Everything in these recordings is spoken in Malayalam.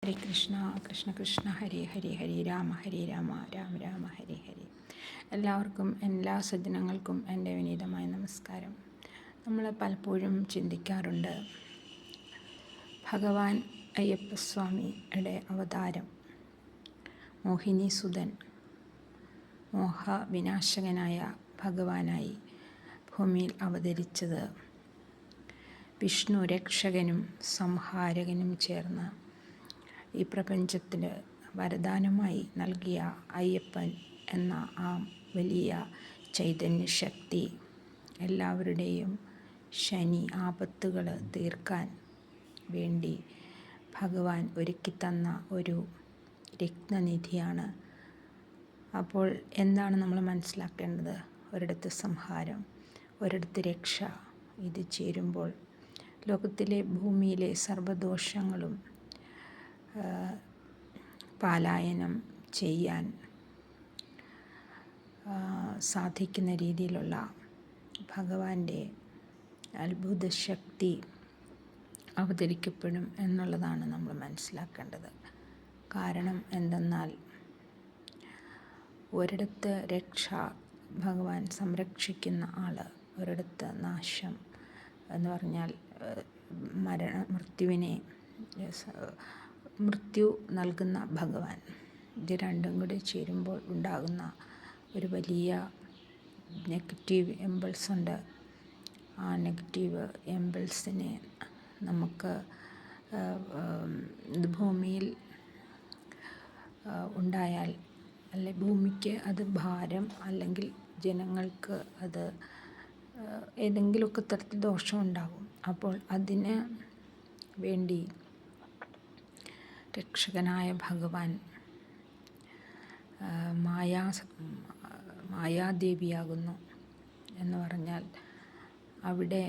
ഹരേ കൃഷ്ണ കൃഷ്ണ കൃഷ്ണ ഹരേ ഹരേ ഹരേ രാമ രാമ രാമ ഹരേ ഹരേ. എല്ലാവർക്കും, എല്ലാ സജ്ജനങ്ങൾക്കും എൻ്റെ വിനീതമായ നമസ്കാരം. നമ്മൾ പലപ്പോഴും ചിന്തിക്കാറുണ്ട്, ഭഗവാൻ അയ്യപ്പസ്വാമിയുടെ അവതാരം, മോഹിനി സുതൻ, മോഹവിനാശകനായ ഭഗവാനായി ഭൂമിയിൽ അവതരിച്ചത് വിഷ്ണു രക്ഷകനും സംഹാരകനും ചേർന്ന് ഈ പ്രപഞ്ചത്തിൽ വരദാനമായി നൽകിയ അയ്യപ്പൻ എന്ന ആ വലിയ ചൈതന്യശക്തി എല്ലാവരുടെയും ശനി ആപത്തുകൾ തീർക്കാൻ വേണ്ടി ഭഗവാൻ ഒരുക്കിത്തന്ന ഒരു രത്നനിധിയാണ്. അപ്പോൾ എന്താണ് നമ്മൾ മനസ്സിലാക്കേണ്ടത്? ഒരിടത്ത് സംഹാരം, ഒരിടത്ത് രക്ഷ. ഇത് ചേരുമ്പോൾ ലോകത്തിലെ, ഭൂമിയിലെ സർവ്വദോഷങ്ങളും പലായനം ചെയ്യാൻ സാധിക്കുന്ന രീതിയിലുള്ള ഭഗവാന്റെ അത്ഭുത ശക്തി അവതരിക്കപ്പെടും എന്നുള്ളതാണ് നമ്മൾ മനസ്സിലാക്കേണ്ടത്. കാരണം എന്തെന്നാൽ, ഒരിടത്ത് രക്ഷ, ഭഗവാൻ സംരക്ഷിക്കുന്ന ആൾ, ഒരിടത്ത് നാശം എന്ന് പറഞ്ഞാൽ മൃത്യു നൽകുന്ന ഭഗവാൻ. ഇത് രണ്ടും കൂടി ചേരുമ്പോൾ ഉണ്ടാകുന്ന ഒരു വലിയ നെഗറ്റീവ് ഇമ്പൾസ് ഉണ്ട്. ആ നെഗറ്റീവ് ഇമ്പൾസിനെ നമുക്ക് ഭൂമിയിൽ ഉണ്ടായാൽ, അല്ലെ ഭൂമിക്ക് അത് ഭാരം, അല്ലെങ്കിൽ ജനങ്ങൾക്ക് അത് ഏതെങ്കിലുമൊക്കെ തരത്തിൽ ദോഷം ഉണ്ടാകും. അപ്പോൾ അതിന് വേണ്ടി രക്ഷകനായ ഭഗവാൻ മായാദേവിയാകുന്നു. എന്ന് പറഞ്ഞാൽ, അവിടെ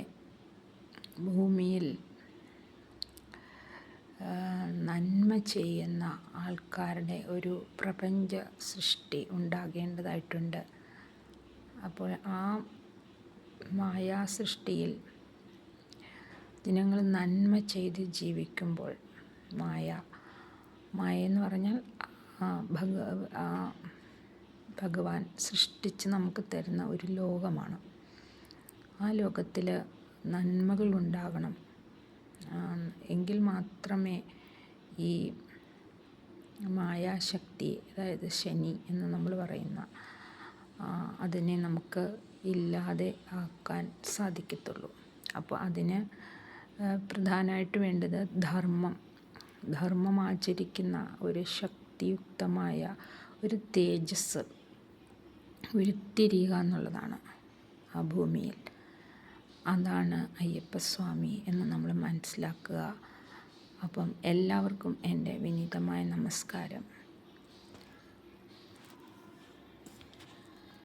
ഭൂമിയിൽ നന്മ ചെയ്യുന്ന ആൾക്കാരുടെ ഒരു പ്രപഞ്ച സൃഷ്ടി ഉണ്ടാകേണ്ടതായിട്ടുണ്ട്. അപ്പോൾ ആ മായാസൃഷ്ടിയിൽ ജനങ്ങൾ നന്മ ചെയ്ത് ജീവിക്കുമ്പോൾ, മായ എന്ന് പറഞ്ഞാൽ ഭഗവാൻ സൃഷ്ടിച്ച് നമുക്ക് തരുന്ന ഒരു ലോകമാണ്. ആ ലോകത്തിൽ നന്മകൾ ഉണ്ടാകണം. എങ്കിൽ മാത്രമേ ഈ മായാശക്തി, അതായത് ശനി എന്ന് നമ്മൾ പറയുന്ന, അതിനെ നമുക്ക് ഇല്ലാതെ ആക്കാൻ സാധിക്കത്തുള്ളൂ. അപ്പോൾ അതിന് പ്രധാനമായിട്ട് വേണ്ടത് ധർമ്മം ആചരിക്കുന്ന ഒരു ശക്തിയുക്തമായ ഒരു തേജസ് ഉരുത്തിരിയുക എന്നുള്ളതാണ് ആ ഭൂമിയിൽ. അതാണ് അയ്യപ്പസ്വാമി എന്ന് നമ്മൾ മനസ്സിലാക്കുക. അപ്പം എല്ലാവർക്കും എൻ്റെ വിനീതമായ നമസ്കാരം.